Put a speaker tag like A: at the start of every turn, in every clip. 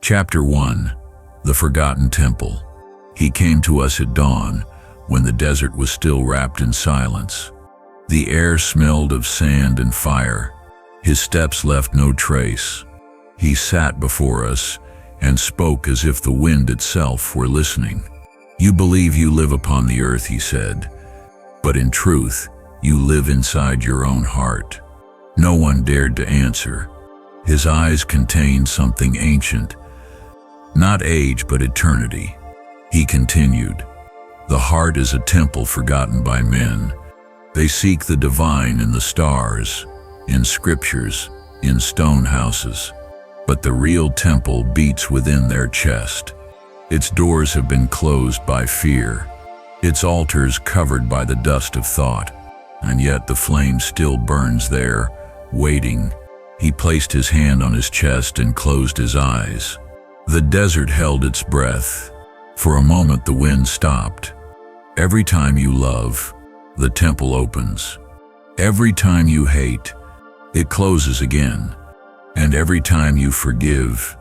A: Chapter 1. The Forgotten Temple. He came to us at dawn, when the desert was still wrapped in silence. The air smelled of sand and fire. His steps left no trace. He sat before us and spoke as if the wind itself were listening. "You believe you live upon the earth," he said, "but in truth, you live inside your own heart." No one dared to answer. His eyes contained something ancient, not age but eternity. He continued, "The heart is a temple forgotten by men. They seek the divine in the stars, in scriptures, in stone houses. But the real temple beats within their chest. Its doors have been closed by fear, its altars covered by the dust of thought, and yet the flame still burns there, waiting." He placed his hand on his chest and closed his eyes. The desert held its breath. For a moment the wind stopped. Every time you love, the temple opens. Every time you hate, it closes again. And every time you forgive,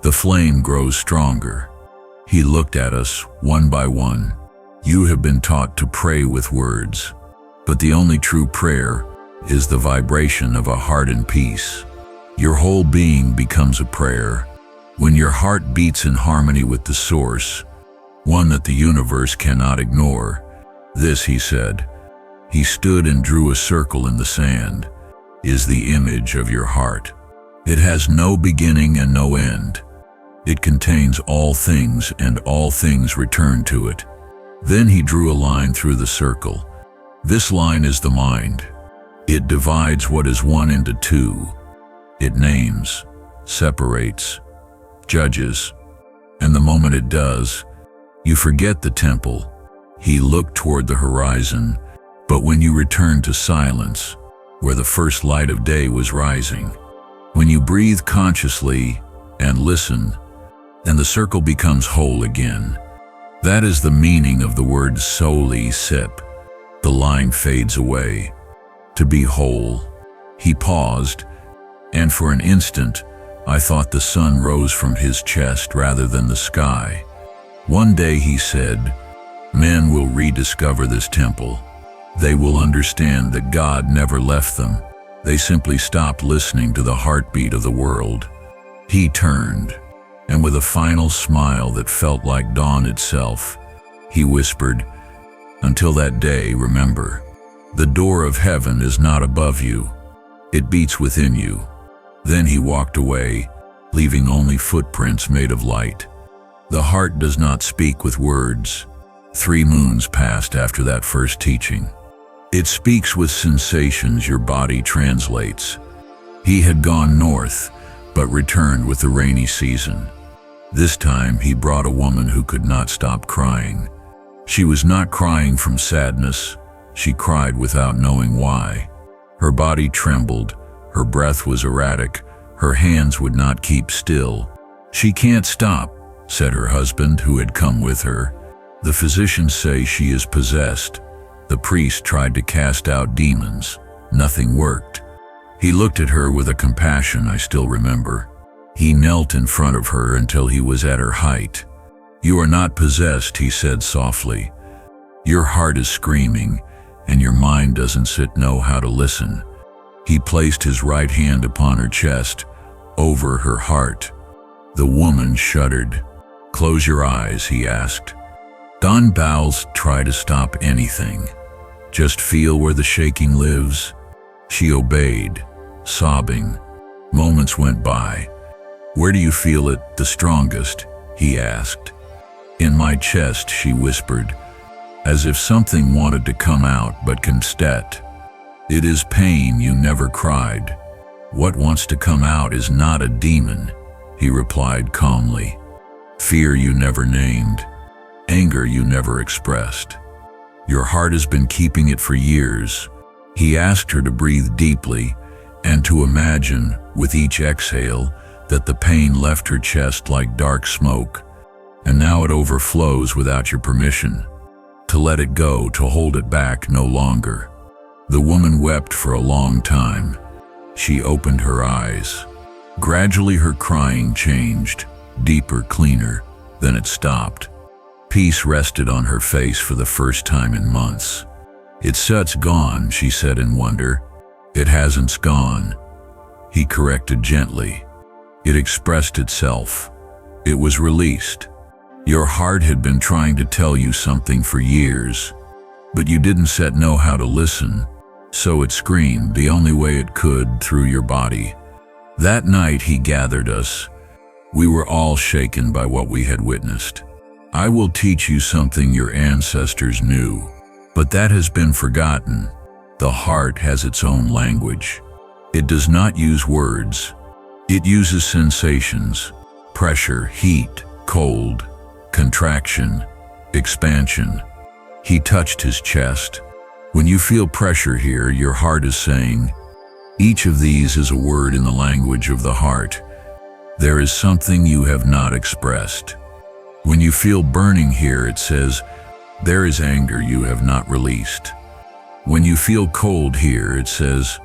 A: the flame grows stronger. He looked at us one by one. "You have been taught to pray with words, but the only true prayer is the vibration of a heart in peace. Your whole being becomes a prayer. When your heart beats in harmony with the source, one that the universe cannot ignore." This, he said, he stood and drew a circle in the sand, "is the image of your heart. It has no beginning and no end. It contains all things, and all things return to it." Then he drew a line through the circle. "This line is the mind. It divides what is one into two. It names, separates, judges, and the moment it does, you forget the temple." He looked toward the horizon, "But when you return to silence, where the first light of day was rising, when you breathe consciously and listen, and the circle becomes whole again. That is the meaning of the word soli sip. The line fades away. To be whole." He paused, and for an instant, I thought the sun rose from his chest rather than the sky. "One day," he said, "men will rediscover this temple. They will understand that God never left them. They simply stopped listening to the heartbeat of the world." He turned, and with a final smile that felt like dawn itself, he whispered, "Until that day, remember, the door of heaven is not above you. It beats within you." Then he walked away, leaving only footprints made of light. The heart does not speak with words. 3 moons passed after that first teaching. It speaks with sensations your body translates. He had gone north, but returned with the rainy season. This time he brought a woman who could not stop crying. She was not crying from sadness. She cried without knowing why. Her body trembled, her breath was erratic, her hands would not keep still. "She can't stop," said her husband, who had come with her. "The physicians say she is possessed. The priest tried to cast out demons. Nothing worked." He looked at her with a compassion I still remember. He knelt in front of her until he was at her height. "You are not possessed," he said softly. "Your heart is screaming, and your mind doesn't know how to listen." He placed his right hand upon her chest, over her heart. The woman shuddered. "Close your eyes," he asked. "Unveils try to stop anything. Just feel where the shaking lives." She obeyed, sobbing. Moments went by. "Where do you feel it the strongest?" he asked. "In my chest," she whispered, as if something wanted to come out but couldn't. "It is pain you never cried. What wants to come out is not a demon," he replied calmly. "Fear you never named. Anger you never expressed. Your heart has been keeping it for years." He asked her to breathe deeply and to imagine, with each exhale, that the pain left her chest like dark smoke, and now it overflows without your permission. To let it go, to hold it back no longer. The woman wept for a long time. She opened her eyes. Gradually her crying changed, deeper, cleaner. Then it stopped. Peace rested on her face for the first time in months. "It's gone," she said in wonder. "It hasn't gone," he corrected gently. "It expressed itself. It was released. Your heart had been trying to tell you something for years, but you didn't know how to listen, so it screamed the only way it could through your body." That night he gathered us. We were all shaken by what we had witnessed. "I will teach you something your ancestors knew, but that has been forgotten. The heart has its own language. It does not use words. It uses sensations: pressure, heat, cold, contraction, expansion." He touched his chest. "When you feel pressure here, your heart is saying." Each of these is a word in the language of the heart. "There is something you have not expressed." When you feel burning here, it says, "There is anger you have not released." When you feel cold here, it says,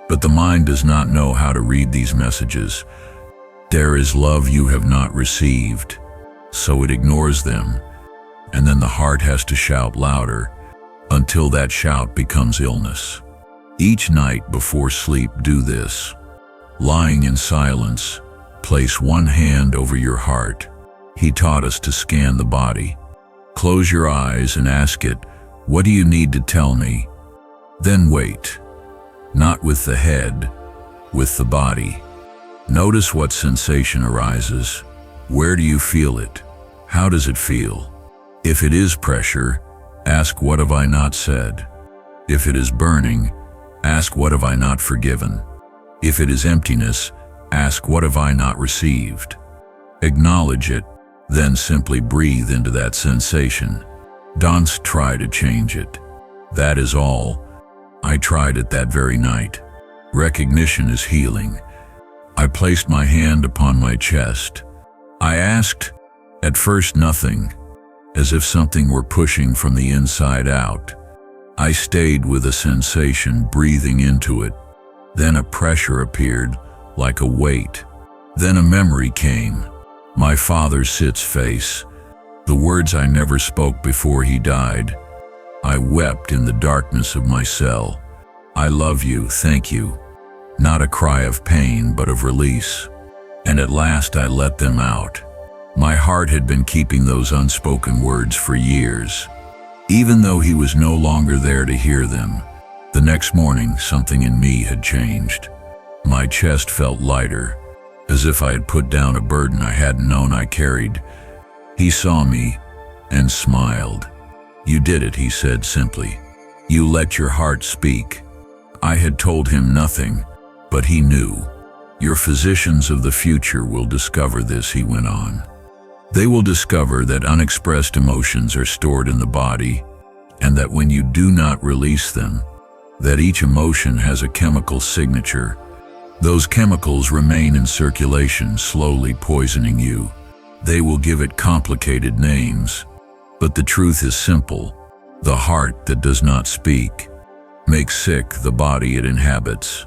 A: "But the mind does not know how to read these messages." "There is love you have not received." So it ignores them, and then the heart has to shout louder until that shout becomes illness. Each night before sleep, do this. Lying in silence, place one hand over your heart. He taught us to scan the body. Close your eyes and ask it, "What do you need to tell me?" Then wait. Not with the head, with the body. Notice what sensation arises. Where do you feel it? How does it feel? If it is pressure, ask, "What have I not said?" If it is burning, ask, "What have I not forgiven?" If it is emptiness, ask, "What have I not received?" Acknowledge it, then simply breathe into that sensation. Don't try to change it. That is all. I tried it that very night. Recognition is healing. I placed my hand upon my chest. I asked, at first nothing, as if something were pushing from the inside out. I stayed with a sensation, breathing into it. Then a pressure appeared, like a weight. Then a memory came. My father Sid's face. The words I never spoke before he died. I wept in the darkness of my cell. "I love you, thank you." Not a cry of pain, but of release. And at last I let them out. My heart had been keeping those unspoken words for years. Even though he was no longer there to hear them, the next morning something in me had changed. My chest felt lighter, as if I had put down a burden I hadn't known I carried. He saw me and smiled. "You did it," he said simply. "You let your heart speak." I had told him nothing, but he knew. "Your physicians of the future will discover this," he went on. "They will discover that unexpressed emotions are stored in the body, and that when you do not release them, that each emotion has a chemical signature. Those chemicals remain in circulation, slowly poisoning you. They will give it complicated names, but the truth is simple. The heart that does not speak makes sick the body it inhabits."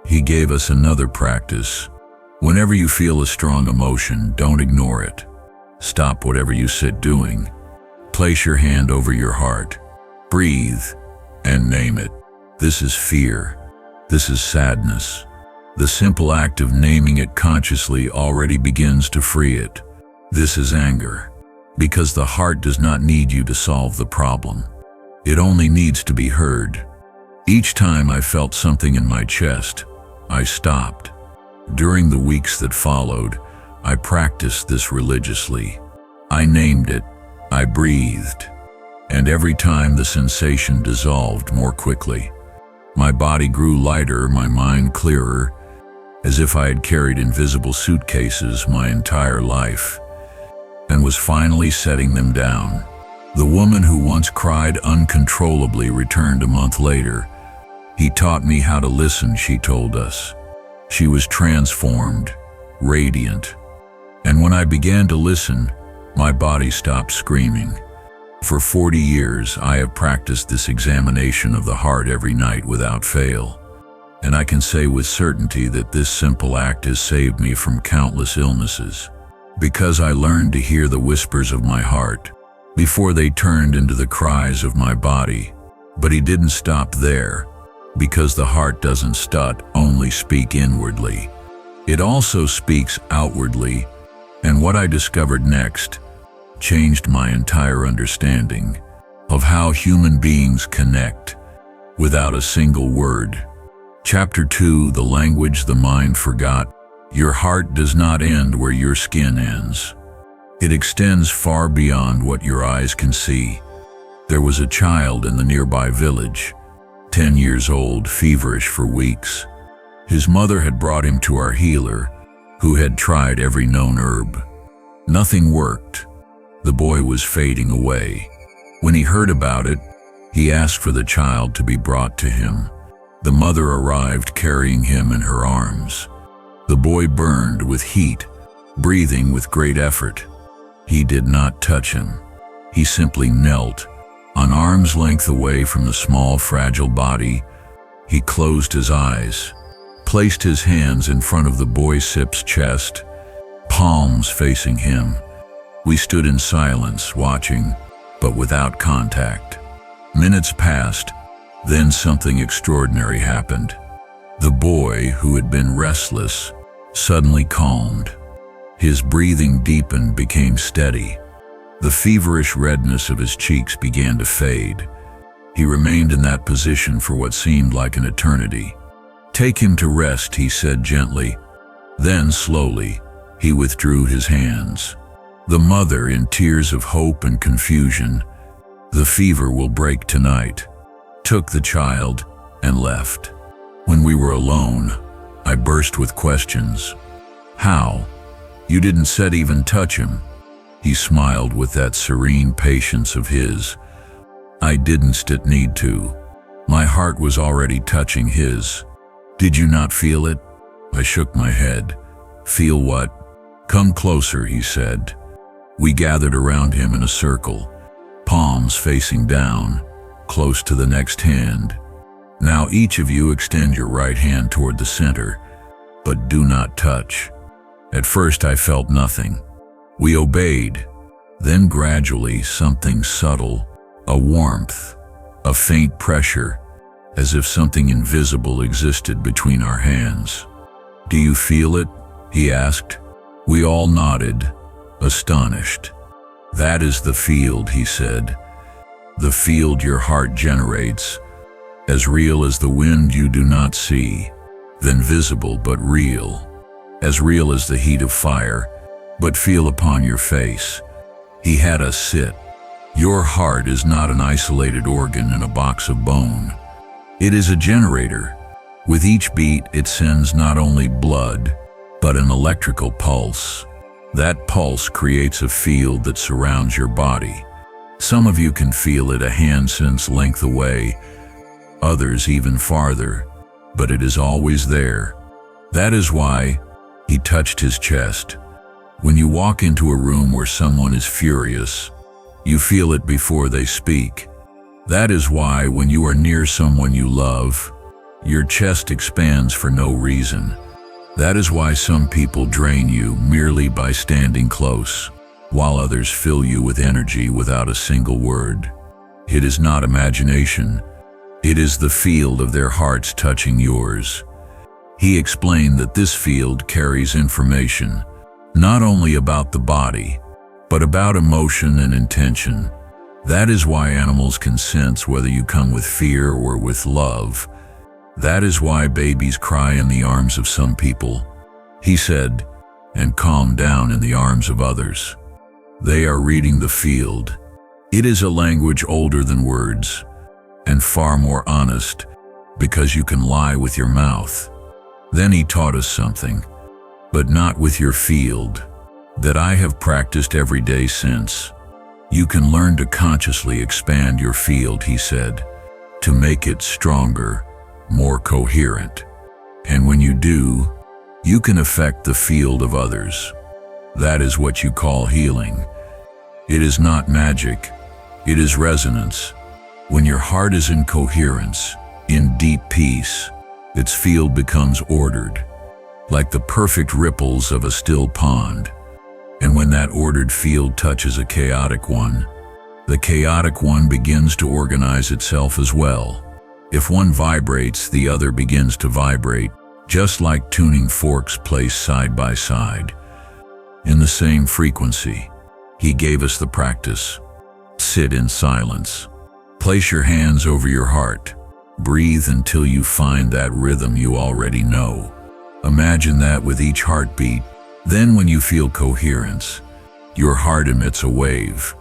A: He gave us another practice. Whenever you feel a strong emotion, don't ignore it. Stop whatever you sit doing. Place your hand over your heart. Breathe and name it. This is fear. This is sadness. The simple act of naming it consciously already begins to free it. This is anger. Because the heart does not need you to solve the problem. It only needs to be heard. Each time I felt something in my chest, I stopped. During the weeks that followed, I practiced this religiously. I named it, I breathed, and every time the sensation dissolved more quickly. My body grew lighter, my mind clearer, as if I had carried invisible suitcases my entire life, and was finally setting them down. The woman who once cried uncontrollably returned a month later. "He taught me how to listen," she told us. She was transformed, radiant. And when I began to listen, my body stopped screaming. For 40 years, I have practiced this examination of the heart every night without fail. And I can say with certainty that this simple act has saved me from countless illnesses. because I learned to hear the whispers of my heart before they turned into the cries of my body. But he didn't stop there, because the heart doesn't only speak inwardly. It also speaks outwardly, and what I discovered next changed my entire understanding of how human beings connect without a single word. Chapter 2: The Language the Mind Forgot. Your heart does not end where your skin ends. It extends far beyond what your eyes can see. There was a child in the nearby village, 10 years old, feverish for weeks. His mother had brought him to our healer, who had tried every known herb. Nothing worked. The boy was fading away. When he heard about it, he asked for the child to be brought to him. The mother arrived carrying him in her arms. The boy burned with heat, breathing with great effort. He did not touch him. He simply knelt, an arm's length away from the small, fragile body. He closed his eyes, placed his hands in front of the boy Sip's chest, palms facing him. We stood in silence, watching, but without contact. Minutes passed, then something extraordinary happened. The boy, who had been restless, suddenly calmed. His breathing deepened, became steady. The feverish redness of his cheeks began to fade. He remained in that position for what seemed like an eternity. "Take him to rest," he said gently. Then, slowly, he withdrew his hands. The mother, in tears of hope and confusion, "The fever will break tonight," took the child and left. When we were alone, I burst with questions. "How? You didn't said even touch him." He smiled with that serene patience of his. "I didn't need to. My heart was already touching his." "Did you not feel it?" I shook my head. "Feel what?" "Come closer," he said. We gathered around him in a circle, palms facing down, close to the next hand. "Now each of you extend your right hand toward the center, but do not touch." At first I felt nothing. We obeyed. Then gradually something subtle, a warmth, a faint pressure, as if something invisible existed between our hands. "Do you feel it?" he asked. We all nodded, astonished. "That is the field," he said. "The field your heart generates, as real as the wind you do not see, then visible but real, as real as the heat of fire, but feel upon your face." He had us sit. "Your heart is not an isolated organ in a box of bone. It is a generator. With each beat, it sends not only blood, but an electrical pulse. That pulse creates a field that surrounds your body. Some of you can feel it a hand's length away, others even farther, but it is always there. That is why," he touched his chest, "when you walk into a room where someone is furious, you feel it before they speak. That is why when you are near someone you love, your chest expands for no reason. That is why some people drain you merely by standing close, while others fill you with energy without a single word. It is not imagination. It is the field of their hearts touching yours." He explained that this field carries information, not only about the body, but about emotion and intention. That is why animals can sense whether you come with fear or with love. That is why babies cry in the arms of some people, he said, and calm down in the arms of others. They are reading the field. It is a language older than words, and far more honest, because you can lie with your mouth. Then he taught us something, but not with your field, that I have practiced every day since. You can learn to consciously expand your field, he said, to make it stronger, more coherent. And when you do, you can affect the field of others. That is what you call healing. It is not magic, it is resonance. When your heart is in coherence, in deep peace, its field becomes ordered, like the perfect ripples of a still pond. And when that ordered field touches a chaotic one, the chaotic one begins to organize itself as well. If one vibrates, the other begins to vibrate, just like tuning forks placed side by side in the same frequency. He gave us the practice. Sit in silence. Place your hands over your heart. Breathe until you find that rhythm you already know. Imagine that with each heartbeat. Then when you feel coherence, your heart emits a wave.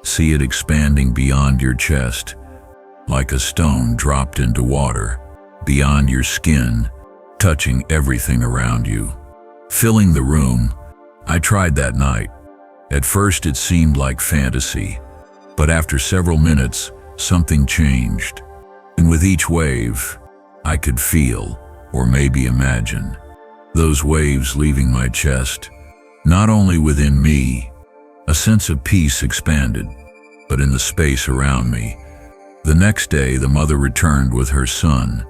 A: See it expanding beyond your chest, like a stone dropped into water, beyond your skin, touching everything around you, filling the room. I tried that night. At first it seemed like fantasy, but after several minutes, something changed. And with each wave, I could feel, or maybe imagine, those waves leaving my chest. Not only within me, a sense of peace expanded, but in the space around me. The next day, the mother returned with her son.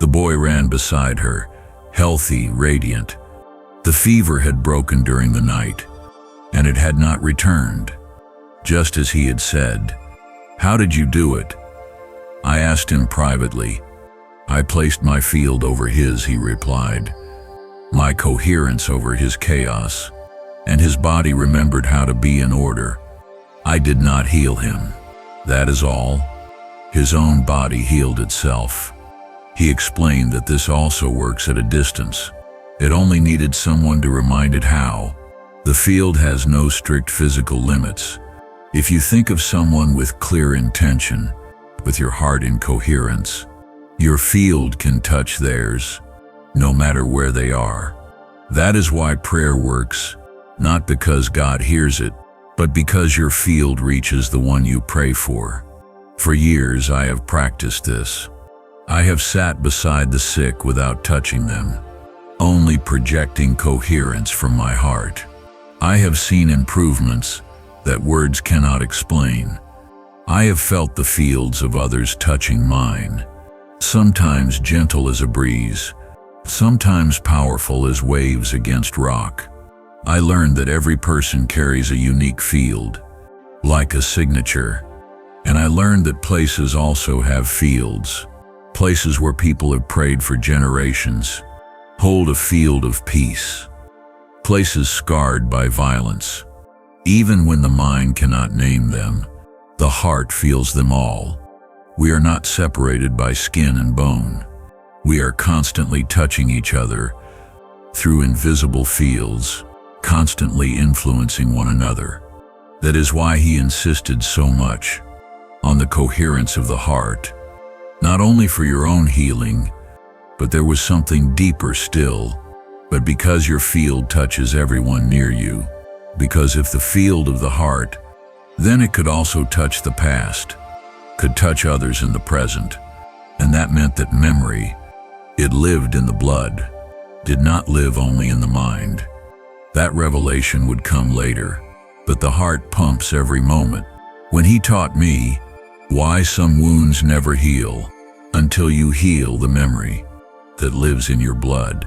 A: The boy ran beside her, healthy, radiant. The fever had broken during the night, and it had not returned, just as he had said. "How did you do it?" I asked him privately. "I placed my field over his," he replied, "my coherence over his chaos, and his body remembered how to be in order. I did not heal him. That is all. His own body healed itself." He explained that this also works at a distance. It only needed someone to remind it how. The field has no strict physical limits. If you think of someone with clear intention, with your heart in coherence, your field can touch theirs, no matter where they are. That is why prayer works, not because God hears it, but because your field reaches the one you pray for. For years I have practiced this. I have sat beside the sick without touching them, only projecting coherence from my heart. I have seen improvements that words cannot explain. I have felt the fields of others touching mine, sometimes gentle as a breeze, sometimes powerful as waves against rock. I learned that every person carries a unique field, like a signature. And I learned that places also have fields. Places where people have prayed for generations hold a field of peace. Places scarred by violence. Even when the mind cannot name them, the heart feels them all. We are not separated by skin and bone. We are constantly touching each other through invisible fields, constantly influencing one another. That is why he insisted so much on the coherence of the heart, not only for your own healing, but there was something deeper still. But because your field touches everyone near you, because if the field of the heart, then it could also touch the past, could touch others in the present, and that meant that memory, it lived in the blood, did not live only in the mind. That revelation would come later, but the heart pumps every moment. When he taught me why some wounds never heal until you heal the memory that lives in your blood.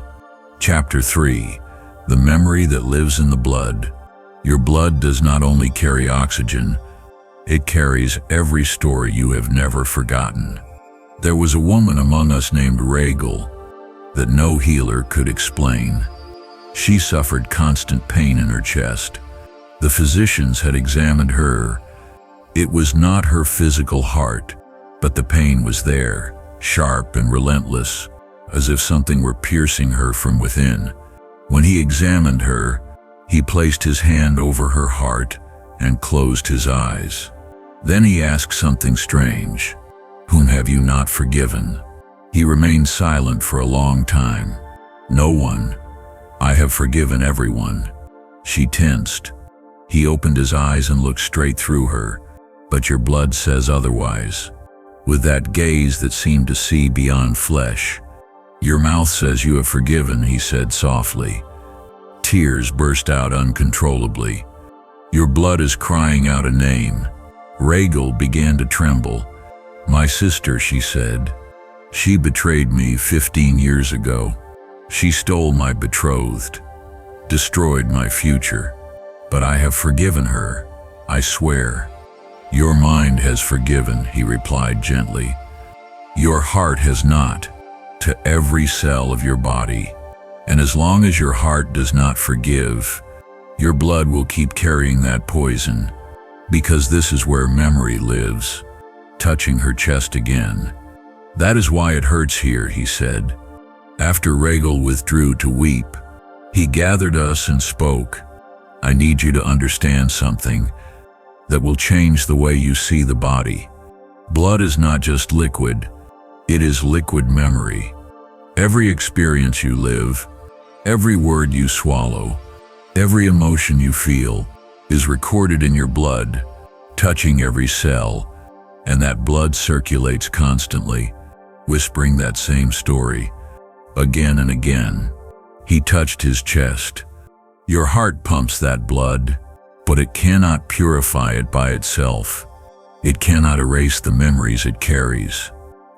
A: Chapter 3. The memory that lives in the blood. Your blood does not only carry oxygen, it carries every story you have never forgotten. There was a woman among us named Rachel that no healer could explain. She suffered constant pain in her chest. The physicians had examined her. It was not her physical heart, but the pain was there, sharp and relentless, as if something were piercing her from within. When he examined her, he placed his hand over her heart and closed his eyes. Then he asked something strange. "Whom have you not forgiven?" He remained silent for a long time. "No one. I have forgiven everyone." She tensed. He opened his eyes and looked straight through her. "But your blood says otherwise." With that gaze that seemed to see beyond flesh. "Your mouth says you have forgiven," he said softly. Tears burst out uncontrollably. "Your blood is crying out a name." Rachel began to tremble. "My sister," she said. "She betrayed me 15 years ago. She stole my betrothed, destroyed my future. But I have forgiven her, I swear. Your mind has forgiven, he replied gently. Your heart has not, to every cell of your body. And as long as your heart does not forgive, your blood will keep carrying that poison, because this is where memory lives. Touching her chest again. That is why it hurts here, he said. After Regal withdrew to weep, he gathered us and spoke. I need you to understand something that will change the way you see the body. Blood is not just liquid, it is liquid memory. Every experience you live, every word you swallow, every emotion you feel is recorded in your blood, touching every cell, and that blood circulates constantly, whispering that same story, again and again. He touched his chest. Your heart pumps that blood, but it cannot purify it by itself. It cannot erase the memories it carries.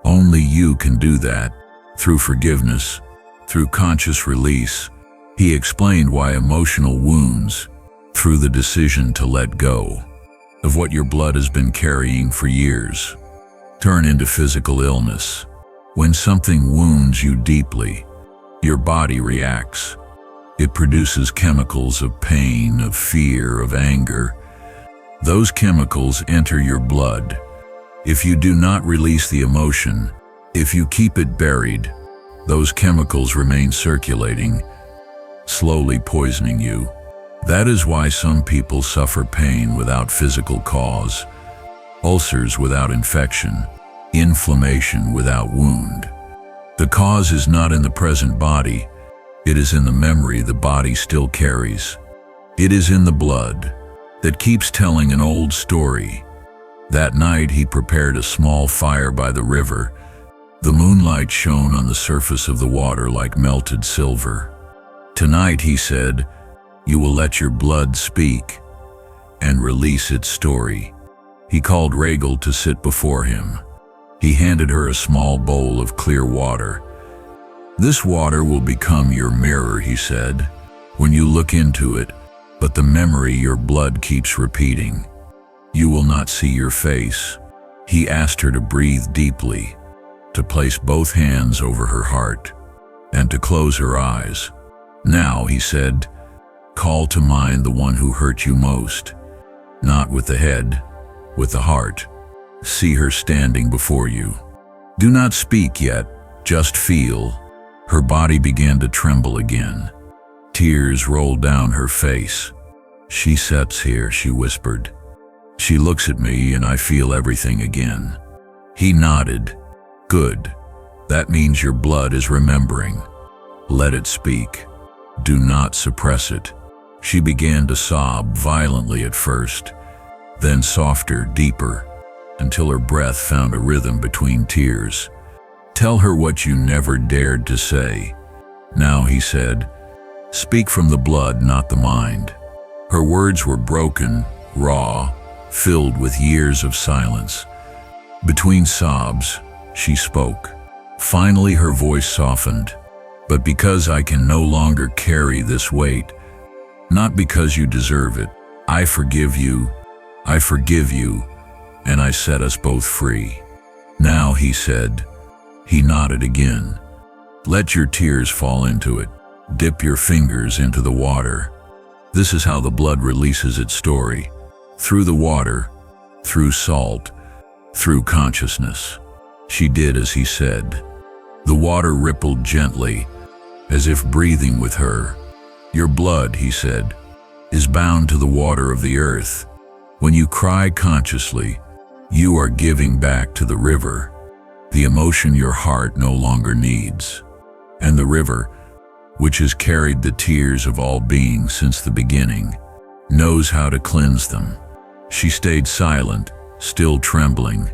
A: Only you can do that, through forgiveness, through conscious release. He explained why emotional wounds, through the decision to let go of what your blood has been carrying for years, turn into physical illness. When something wounds you deeply, your body reacts. It produces chemicals of pain, of fear, of anger. Those chemicals enter your blood. If you do not release the emotion, if you keep it buried, those chemicals remain circulating, slowly poisoning you. That is why some people suffer pain without physical cause, ulcers without infection, inflammation without wound. The cause is not in the present body, it is in the memory the body still carries. It is in the blood that keeps telling an old story. That night he prepared a small fire by the river. The moonlight shone on the surface of the water like melted silver. Tonight, he said, you will let your blood speak and release its story. He called Regal to sit before him. He handed her a small bowl of clear water. This water will become your mirror, he said, when you look into it, but the memory your blood keeps repeating. You will not see your face. He asked her to breathe deeply, to place both hands over her heart, and to close her eyes. Now, he said, call to mind the one who hurt you most, not with the head, with the heart. See her standing before you. Do not speak yet, just feel. Her body began to tremble again. Tears rolled down her face. She sits here, she whispered. She looks at me and I feel everything again. He nodded. Good. That means your blood is remembering. Let it speak. Do not suppress it. She began to sob violently at first, then softer, deeper, until her breath found a rhythm between tears. Tell her what you never dared to say. Now, he said, speak from the blood, not the mind. Her words were broken, raw, filled with years of silence. Between sobs, she spoke. Finally, her voice softened. But because I can no longer carry this weight, not because you deserve it, I forgive you, and I set us both free. Now, he said. He nodded again. Let your tears fall into it. Dip your fingers into the water. This is how the blood releases its story. Through the water, through salt, through consciousness. She did as he said. The water rippled gently, as if breathing with her. Your blood, he said, is bound to the water of the earth. When you cry consciously, you are giving back to the river the emotion your heart no longer needs. And the river, which has carried the tears of all beings since the beginning, knows how to cleanse them. She stayed silent, still trembling.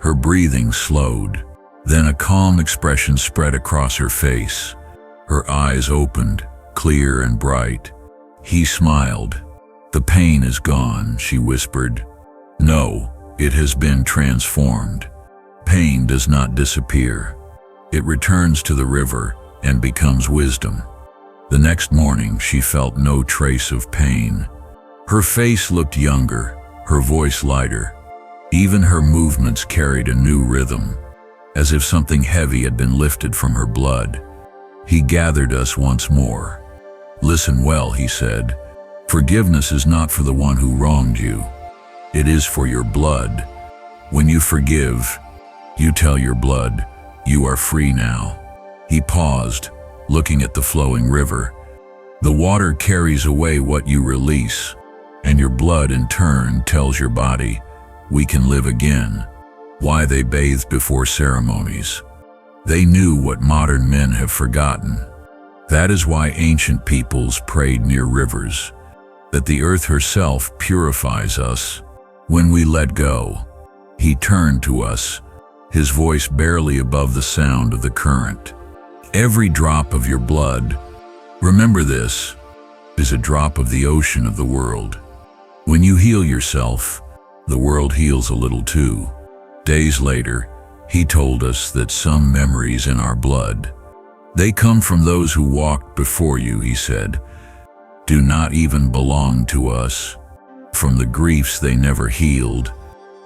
A: Her breathing slowed. Then a calm expression spread across her face. Her eyes opened, clear and bright. He smiled. The pain is gone, she whispered. No, it has been transformed. Pain does not disappear. It returns to the river and becomes wisdom. The next morning, she felt no trace of pain. Her face looked younger, her voice lighter. Even her movements carried a new rhythm, as if something heavy had been lifted from her blood. He gathered us once more. "Listen well," he said. "Forgiveness is not for the one who wronged you. It is for your blood. When you forgive, you tell your blood, you are free now." He paused, looking at the flowing river. "The water carries away what you release, and your blood in turn tells your body, we can live again." Why they bathed before ceremonies. They knew what modern men have forgotten. That is why ancient peoples prayed near rivers, that the earth herself purifies us when we let go. He turned to us, his voice barely above the sound of the current. "Every drop of your blood, remember this, is a drop of the ocean of the world. When you heal yourself, the world heals a little too." Days later, he told us that some memories in our blood, they come from those who walked before you, he said, do not even belong to us. From the griefs they never healed,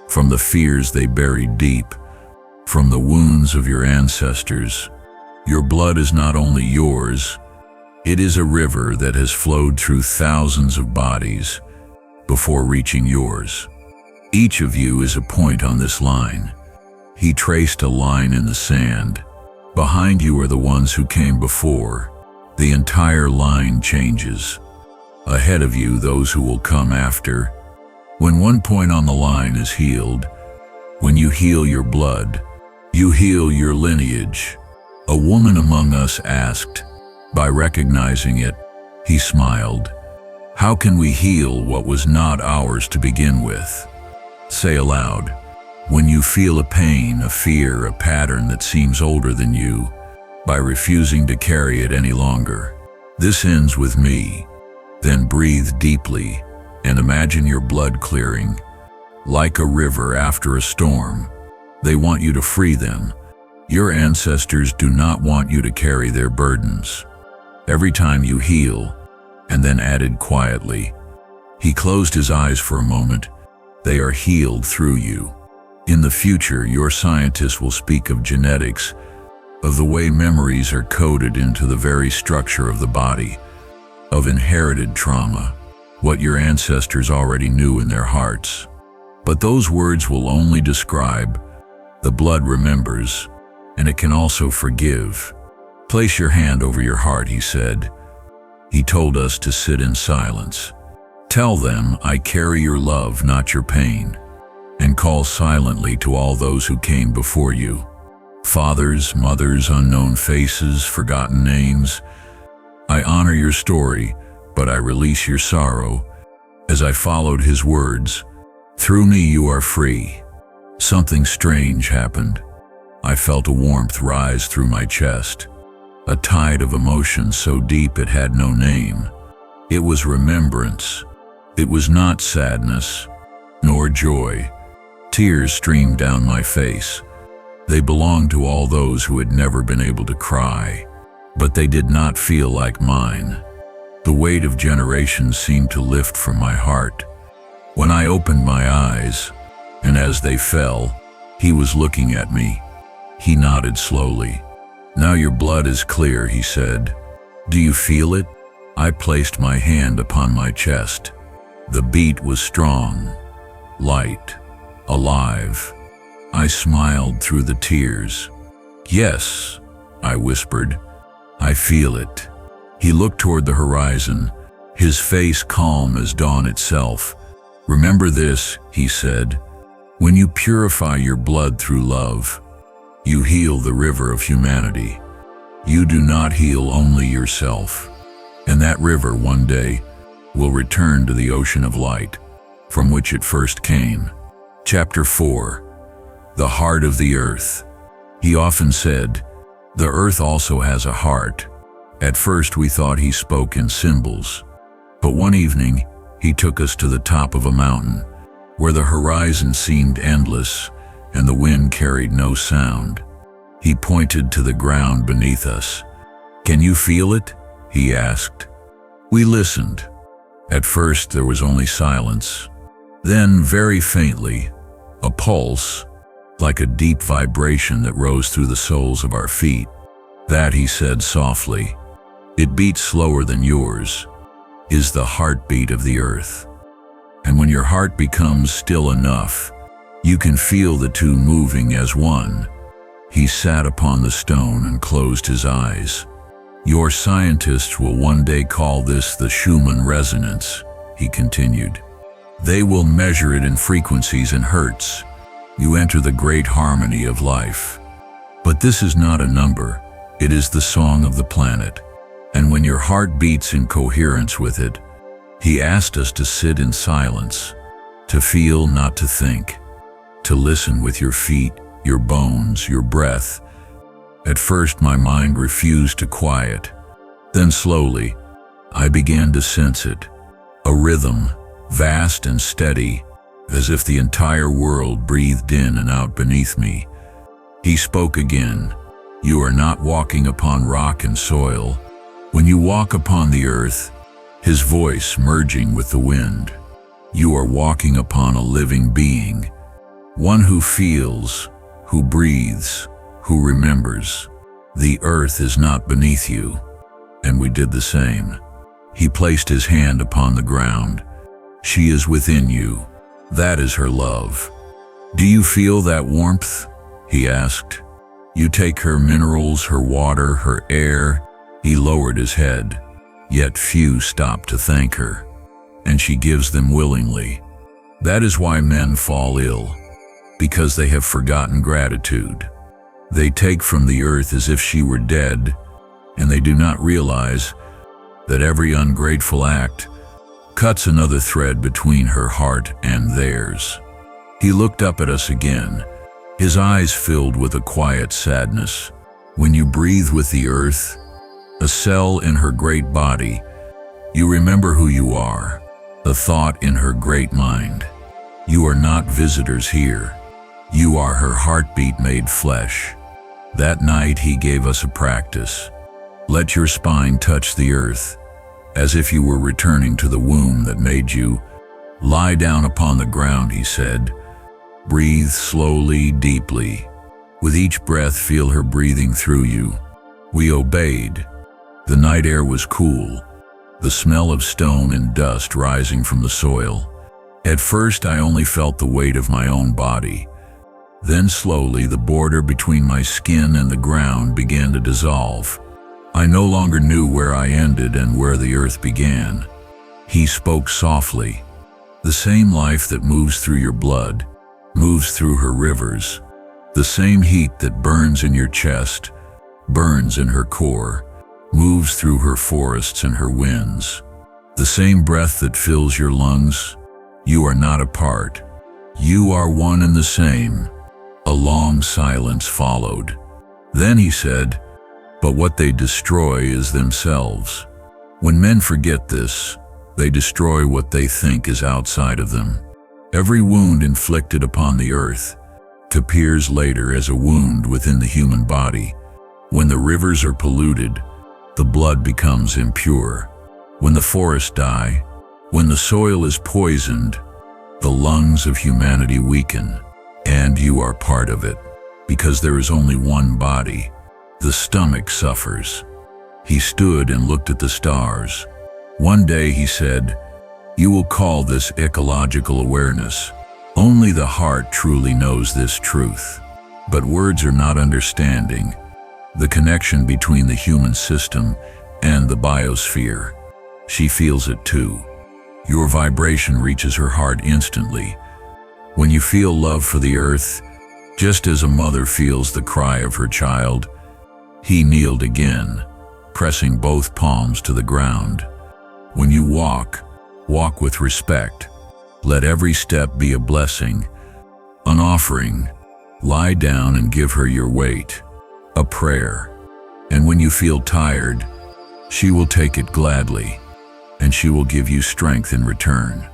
A: from the fears they buried deep, from the wounds of your ancestors. Your blood is not only yours, it is a river that has flowed through thousands of bodies before reaching yours. Each of you is a point on this line. He traced a line in the sand. Behind you are the ones who came before. The entire line changes. Ahead of you, those who will come after. When one point on the line is healed, when you heal your blood, you heal your lineage. A woman among us asked. By recognizing it, he smiled. How can we heal what was not ours to begin with? Say aloud, when you feel a pain, a fear, a pattern that seems older than you, by refusing to carry it any longer. This ends with me. Then breathe deeply and imagine your blood clearing, like a river after a storm. They want you to free them. Your ancestors do not want you to carry their burdens. Every time you heal, and then added quietly, he closed his eyes for a moment, they are healed through you. In the future, your scientists will speak of genetics, of the way memories are coded into the very structure of the body, of inherited trauma, what your ancestors already knew in their hearts. But those words will only describe. The blood remembers, and it can also forgive. Place your hand over your heart, he said. He told us to sit in silence. Tell them, I carry your love, not your pain, and call silently to all those who came before you. Fathers, mothers, unknown faces, forgotten names. I honor your story, but I release your sorrow. As I followed his words, through me you are free. Something strange happened. I felt a warmth rise through my chest, a tide of emotion so deep it had no name. It was remembrance. It was not sadness, nor joy. Tears streamed down my face. They belonged to all those who had never been able to cry, but they did not feel like mine. The weight of generations seemed to lift from my heart. When I opened my eyes, and as they fell, he was looking at me. He nodded slowly. Now your blood is clear, he said. Do you feel it? I placed my hand upon my chest. The beat was strong, light, alive. I smiled through the tears. Yes, I whispered. I feel it. He looked toward the horizon, his face calm as dawn itself. Remember this, he said. When you purify your blood through love, you heal the river of humanity. You do not heal only yourself. And that river one day will return to the ocean of light from which it first came. Chapter 4. The Heart of the Earth. He often said, the earth also has a heart. At first we thought he spoke in symbols. But one evening, he took us to the top of a mountain, where the horizon seemed endless and the wind carried no sound. He pointed to the ground beneath us. Can you feel it? He asked. We listened. At first there was only silence. Then, very faintly, a pulse, like a deep vibration that rose through the soles of our feet. That, he said softly, it beats slower than yours, is the heartbeat of the earth. And when your heart becomes still enough, you can feel the two moving as one. He sat upon the stone and closed his eyes. Your scientists will one day call this the Schumann resonance, he continued. They will measure it in frequencies and hertz. You enter the great harmony of life. But this is not a number, it is the song of the planet. And when your heart beats in coherence with it, he asked us to sit in silence, to feel, not to think, to listen with your feet, your bones, your breath. At first my mind refused to quiet. Then slowly, I began to sense it. A rhythm, vast and steady, as if the entire world breathed in and out beneath me. He spoke again. You are not walking upon rock and soil. When you walk upon the earth, his voice merging with the wind, you are walking upon a living being, one who feels, who breathes, who remembers. The earth is not beneath you. And we did the same. He placed his hand upon the ground. She is within you. That is her love. Do you feel that warmth? He asked. You take her minerals, her water, her air. He lowered his head. Yet few stop to thank her. And she gives them willingly. That is why men fall ill. Because they have forgotten gratitude. They take from the earth as if she were dead, and they do not realize that every ungrateful act cuts another thread between her heart and theirs. He looked up at us again, his eyes filled with a quiet sadness. When you breathe with the earth, a cell in her great body, you remember who you are, a thought in her great mind. You are not visitors here. You are her heartbeat made flesh. That night he gave us a practice. Let your spine touch the earth, as if you were returning to the womb that made you. Lie down upon the ground, he said. Breathe slowly, deeply. With each breath, feel her breathing through you. We obeyed. The night air was cool, the smell of stone and dust rising from the soil. At first, I only felt the weight of my own body. Then slowly, the border between my skin and the ground began to dissolve. I no longer knew where I ended and where the earth began. He spoke softly. The same life that moves through your blood, moves through her rivers. The same heat that burns in your chest, burns in her core, moves through her forests and her winds. The same breath that fills your lungs. You are not apart. You are one and the same. A long silence followed. Then he said, but what they destroy is themselves. When men forget this, they destroy what they think is outside of them. Every wound inflicted upon the earth appears later as a wound within the human body. When the rivers are polluted, the blood becomes impure. When the forests die, when the soil is poisoned, the lungs of humanity weaken. And you are part of it, because there is only one body. The stomach suffers. He stood and looked at the stars. One day he said, you will call this ecological awareness. Only the heart truly knows this truth. But words are not understanding the connection between the human system and the biosphere. She feels it too. Your vibration reaches her heart instantly. When you feel love for the earth, just as a mother feels the cry of her child, he kneeled again, pressing both palms to the ground. When you walk, walk with respect. Let every step be a blessing, an offering. Lie down and give her your weight, a prayer. And when you feel tired, she will take it gladly, and she will give you strength in return.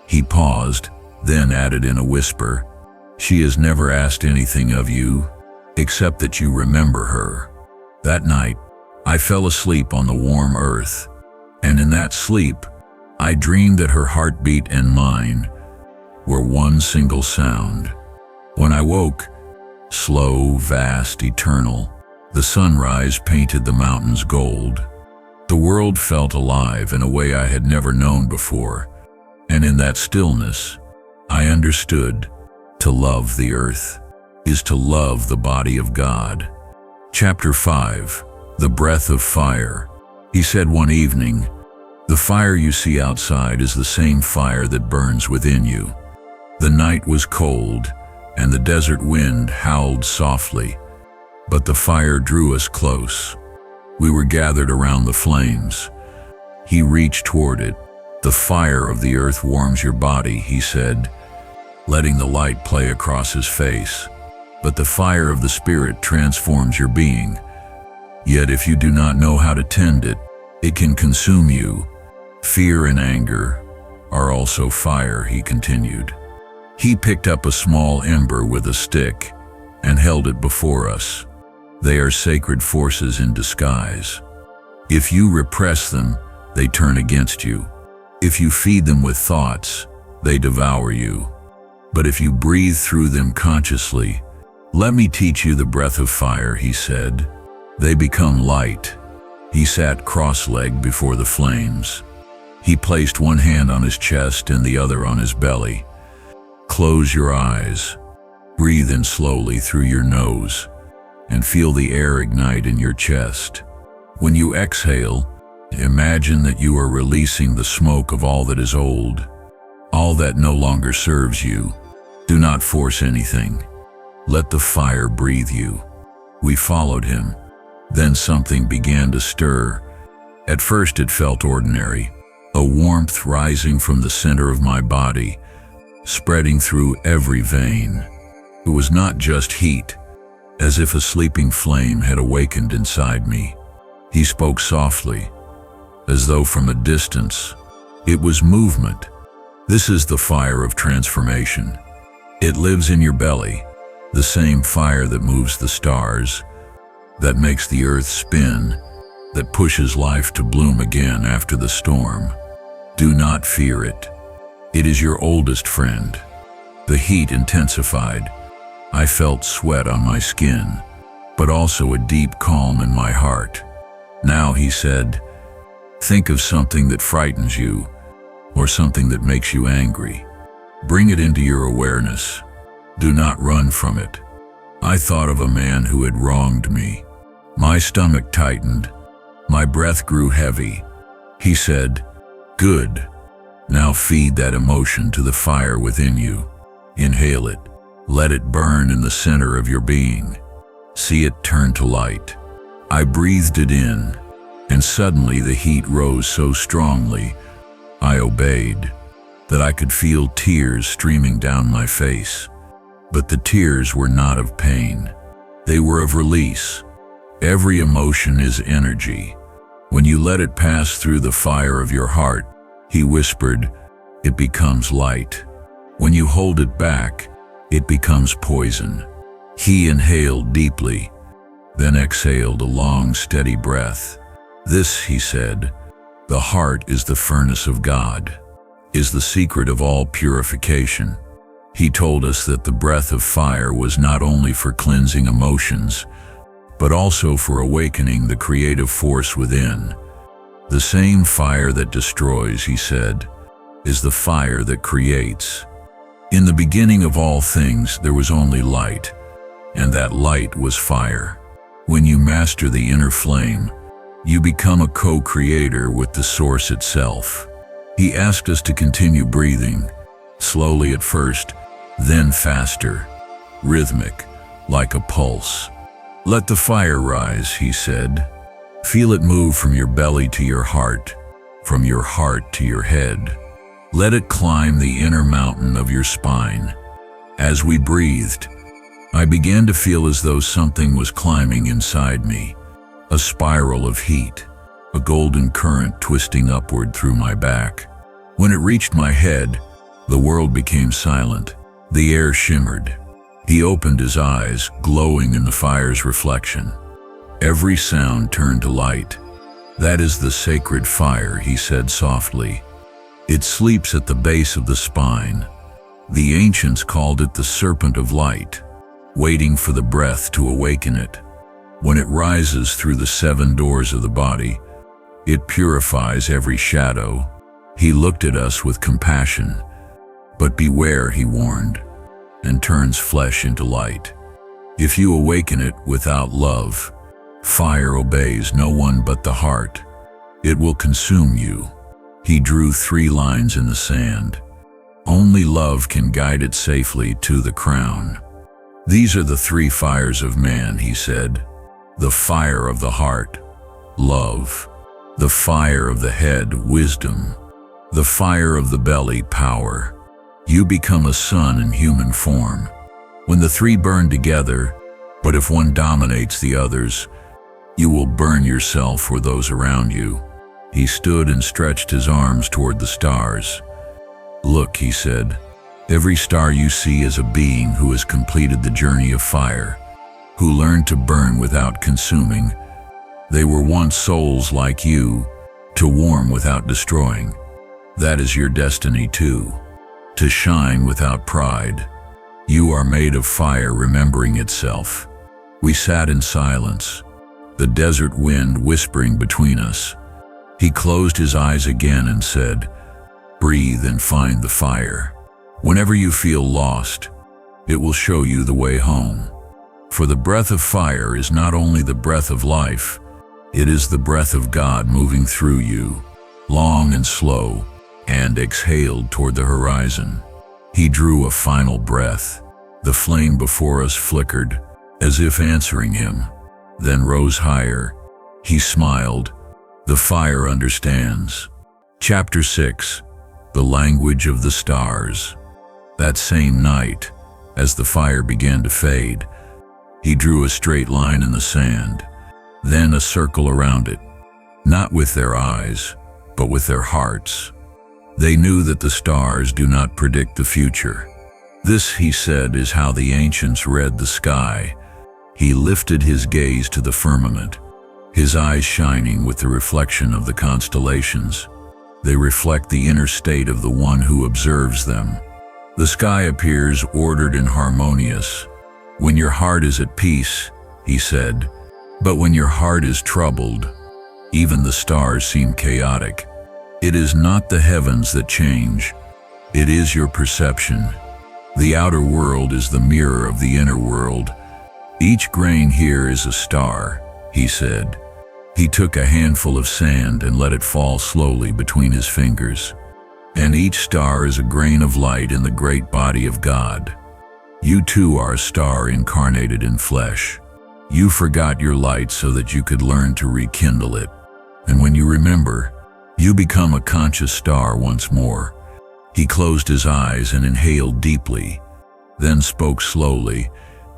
A: He paused, then added in a whisper, she has never asked anything of you, except that you remember her. That night, I fell asleep on the warm earth, and in that sleep, I dreamed that her heartbeat and mine were one single sound. When I woke, slow, vast, eternal, the sunrise painted the mountains gold. The world felt alive in a way I had never known before, and in that stillness, I understood to love the earth is to love the body of God. Chapter 5. The Breath of Fire. He said one evening, "The fire you see outside is the same fire that burns within you." The night was cold, and the desert wind howled softly, but the fire drew us close. We were gathered around the flames. He reached toward it. "The fire of the earth warms your body," he said, letting the light play across his face. "But the fire of the Spirit transforms your being. Yet if you do not know how to tend it, it can consume you. Fear and anger are also fire," he continued. He picked up a small ember with a stick and held it before us. "They are sacred forces in disguise. If you repress them, they turn against you. If you feed them with thoughts, they devour you. But if you breathe through them consciously, let me teach you the breath of fire," he said. "They become light." He sat cross-legged before the flames. He placed one hand on his chest and the other on his belly. "Close your eyes. Breathe in slowly through your nose and feel the air ignite in your chest. When you exhale, imagine that you are releasing the smoke of all that is old, all that no longer serves you. Do not force anything. Let the fire breathe you." We followed him. Then something began to stir. At first it felt ordinary, a warmth rising from the center of my body, spreading through every vein. It was not just heat, as if a sleeping flame had awakened inside me. He spoke softly, as though from a distance. It was movement. "This is the fire of transformation. It lives in your belly, the same fire that moves the stars, that makes the earth spin, that pushes life to bloom again after the storm. Do not fear it. It is your oldest friend." The heat intensified. I felt sweat on my skin, but also a deep calm in my heart. "Now," he said, "think of something that frightens you, or something that makes you angry. Bring it into your awareness. Do not run from it." I thought of a man who had wronged me. My stomach tightened. My breath grew heavy. He said, "Good. Now feed that emotion to the fire within you. Inhale it. Let it burn in the center of your being. See it turn to light." I breathed it in, and suddenly the heat rose so strongly, I obeyed, that I could feel tears streaming down my face. But the tears were not of pain. They were of release. Every emotion is energy. When you let it pass through the fire of your heart, he whispered, it becomes light. When you hold it back, it becomes poison. He inhaled deeply, then exhaled a long, steady breath. "This," he said, "the heart is the furnace of God, is the secret of all purification." He told us that the breath of fire was not only for cleansing emotions, but also for awakening the creative force within. The same fire that destroys, he said, is the fire that creates. In the beginning of all things there was only light, and that light was fire. When you master the inner flame, you become a co-creator with the source itself. He asked us to continue breathing, slowly at first, then faster, rhythmic, like a pulse. "Let the fire rise," he said. "Feel it move from your belly to your heart, from your heart to your head. Let it climb the inner mountain of your spine." As we breathed, I began to feel as though something was climbing inside me, a spiral of heat, a golden current twisting upward through my back. When it reached my head, the world became silent. The air shimmered. He opened his eyes, glowing in the fire's reflection. Every sound turned to light. "That is the sacred fire," he said softly. It sleeps at the base of the spine. The ancients called it the serpent of light, waiting for the breath to awaken it. When it rises through the 7 doors of the body, it purifies every shadow. He looked at us with compassion. But beware, he warned, and turns flesh into light. If you awaken it without love, fire obeys no one but the heart. It will consume you. He drew 3 lines in the sand. Only love can guide it safely to the crown. These are the 3 fires of man, he said. The fire of the heart, love. The fire of the head, wisdom. The fire of the belly, power. You become a sun in human form. When the 3 burn together, but if one dominates the others, you will burn yourself or those around you. He stood and stretched his arms toward the stars. Look, he said, every star you see is a being who has completed the journey of fire, who learned to burn without consuming. They were once souls like you, to warm without destroying. That is your destiny too, to shine without pride. You are made of fire remembering itself. We sat in silence, the desert wind whispering between us. He closed his eyes again and said, breathe and find the fire. Whenever you feel lost, it will show you the way home. For the breath of fire is not only the breath of life, it is the breath of God moving through you, long and slow, and exhaled toward the horizon. He drew a final breath. The flame before us flickered, as if answering him, then rose higher. He smiled. The fire understands. Chapter 6. The Language of the Stars. That same night, as the fire began to fade, he drew a straight line in the sand, then a circle around it, not with their eyes, but with their hearts. They knew that the stars do not predict the future. This, he said, is how the ancients read the sky. He lifted his gaze to the firmament, his eyes shining with the reflection of the constellations. They reflect the inner state of the one who observes them. The sky appears ordered and harmonious. When your heart is at peace, he said, but when your heart is troubled, even the stars seem chaotic. It is not the heavens that change. It is your perception. The outer world is the mirror of the inner world. Each grain here is a star, he said. He took a handful of sand and let it fall slowly between his fingers. And each star is a grain of light in the great body of God. You too are a star incarnated in flesh. You forgot your light so that you could learn to rekindle it. And when you remember, you become a conscious star once more. He closed his eyes and inhaled deeply, then spoke slowly,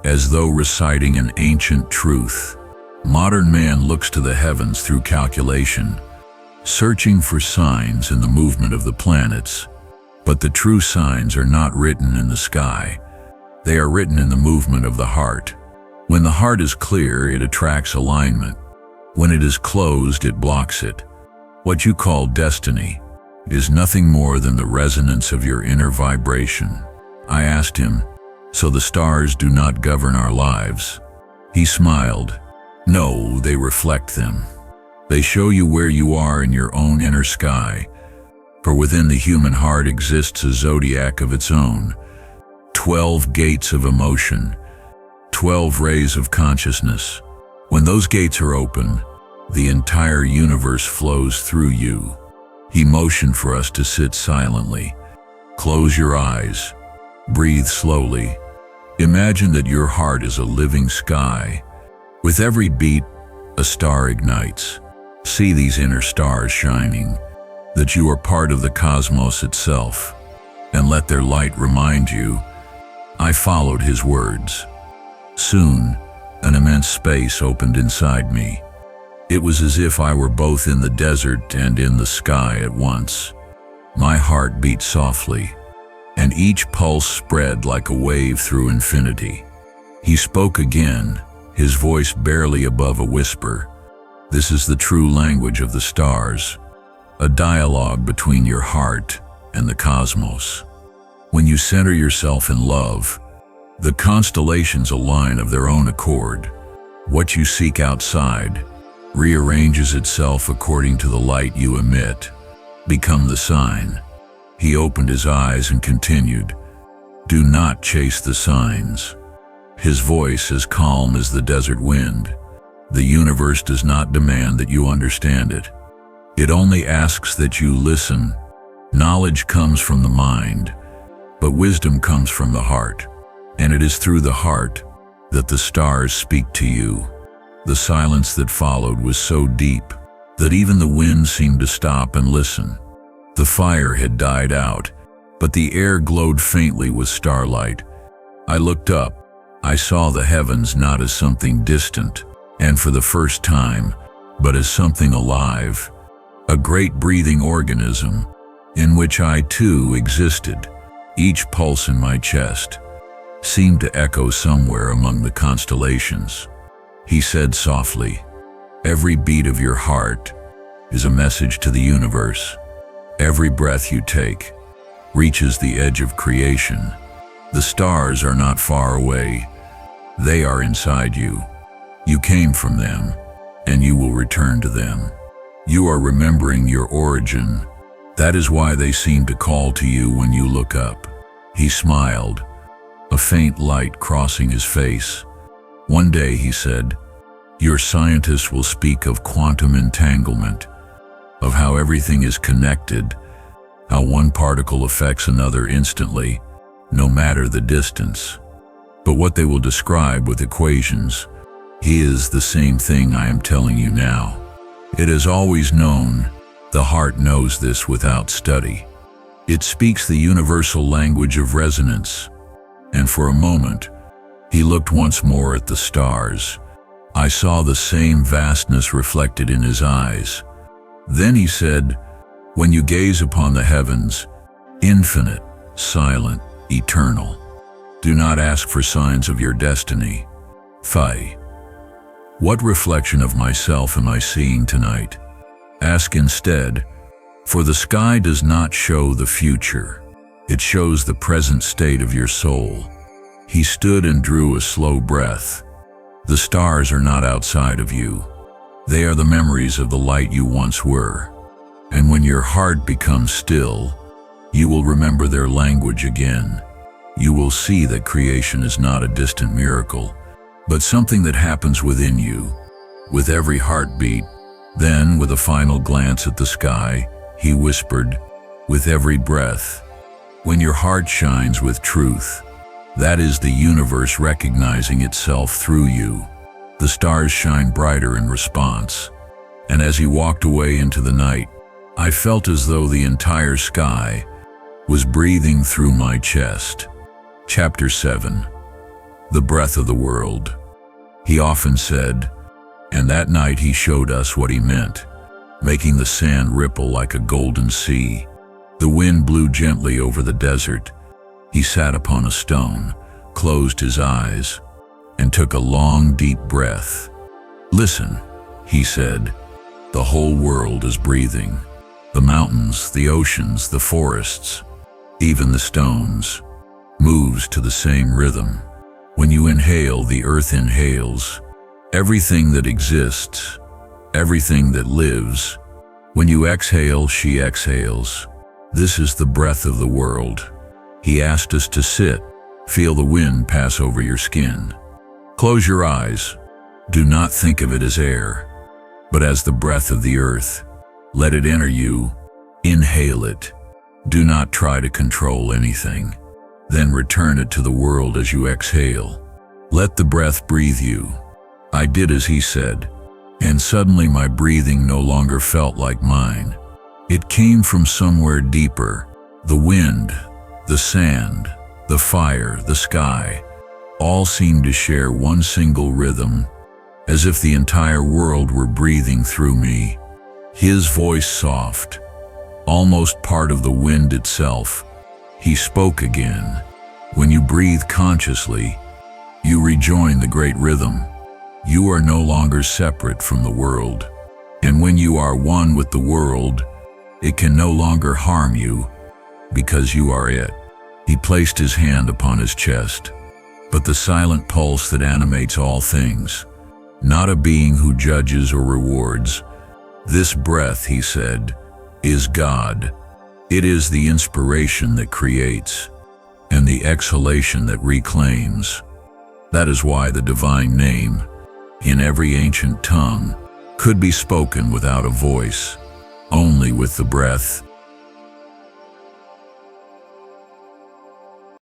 A: as though reciting an ancient truth. Modern man looks to the heavens through calculation, searching for signs in the movement of the planets. But the true signs are not written in the sky. They are written in the movement of the heart. When the heart is clear, it attracts alignment. When it is closed, it blocks it. What you call destiny is nothing more than the resonance of your inner vibration. I asked him, so the stars do not govern our lives? He smiled. No, they reflect them. They show you where you are in your own inner sky. For within the human heart exists a zodiac of its own. 12 gates of emotion, 12 rays of consciousness. When those gates are open, the entire universe flows through you. He motioned for us to sit silently. Close your eyes. Breathe slowly. Imagine that your heart is a living sky. With every beat, a star ignites. See these inner stars shining, that you are part of the cosmos itself, and let their light remind you. I followed his words. Soon, an immense space opened inside me. It was as if I were both in the desert and in the sky at once. My heart beat softly, and each pulse spread like a wave through infinity. He spoke again, his voice barely above a whisper. This is the true language of the stars. a dialogue between your heart and the cosmos. When you center yourself in love, the constellations align of their own accord. What you seek outside rearranges itself according to the light you emit. Become the sign. He opened his eyes and continued, "Do not chase the signs." His voice as calm as the desert wind. The universe does not demand that you understand it. It only asks that you listen. Knowledge comes from the mind, but wisdom comes from the heart. And it is through the heart that the stars speak to you. The silence that followed was so deep that even the wind seemed to stop and listen. The fire had died out, but the air glowed faintly with starlight. I looked up. I saw the heavens not as something distant, and for the first time, but as something alive, a great breathing organism, in which I too existed. Each pulse in my chest seemed to echo somewhere among the constellations. He said softly, "Every beat of your heart is a message to the universe. Every breath you take reaches the edge of creation. The stars are not far away. They are inside you. You came from them, and you will return to them. You are remembering your origin. That is why they seem to call to you when you look up." He smiled, a faint light crossing his face. "One day," he said, "your scientists will speak of quantum entanglement, of how everything is connected, how one particle affects another instantly, no matter the distance. But what they will describe with equations, he is the same thing I am telling you now. It has always known. The heart knows this without study. It speaks the universal language of resonance." And for a moment, he looked once more at the stars. I saw the same vastness reflected in his eyes. Then he said, "When you gaze upon the heavens, infinite, silent, eternal, do not ask for signs of your destiny. Phi. What reflection of myself am I seeing tonight? Ask instead, for the sky does not show the future. It shows the present state of your soul." He stood and drew a slow breath. "The stars are not outside of you. They are the memories of the light you once were. And when your heart becomes still, you will remember their language again. You will see that creation is not a distant miracle, but something that happens within you, with every heartbeat." Then, with a final glance at the sky, he whispered, "With every breath. When your heart shines with truth, that is the universe recognizing itself through you. The stars shine brighter in response." And as he walked away into the night, I felt as though the entire sky was breathing through my chest. Chapter 7. The Breath of the World. He often said, and that night he showed us what he meant, making the sand ripple like a golden sea. The wind blew gently over the desert. He sat upon a stone, closed his eyes, and took a long, deep breath. "Listen," he said, "the whole world is breathing. The mountains, the oceans, the forests, even the stones, moves to the same rhythm. When you inhale, the earth inhales. Everything that exists, everything that lives. When you exhale, she exhales. This is the breath of the world." He asked us to sit, feel the wind pass over your skin. Close your eyes. Do not think of it as air, but as the breath of the earth. Let it enter you. Inhale it. Do not try to control anything. Then return it to the world as you exhale. Let the breath breathe you. I did as he said, and suddenly my breathing no longer felt like mine. It came from somewhere deeper. The wind, the sand, the fire, the sky, all seemed to share one single rhythm, as if the entire world were breathing through me. His voice soft, almost part of the wind itself. He spoke again. When you breathe consciously, you rejoin the great rhythm. You are no longer separate from the world. And when you are one with the world, It can no longer harm you because you are it. He placed his hand upon his chest. But the silent pulse that animates all things, not a being who judges or rewards. This breath, he said, is God. It is the inspiration that creates, and the exhalation that reclaims. That is why the divine name, in every ancient tongue, could be spoken without a voice, only with the breath.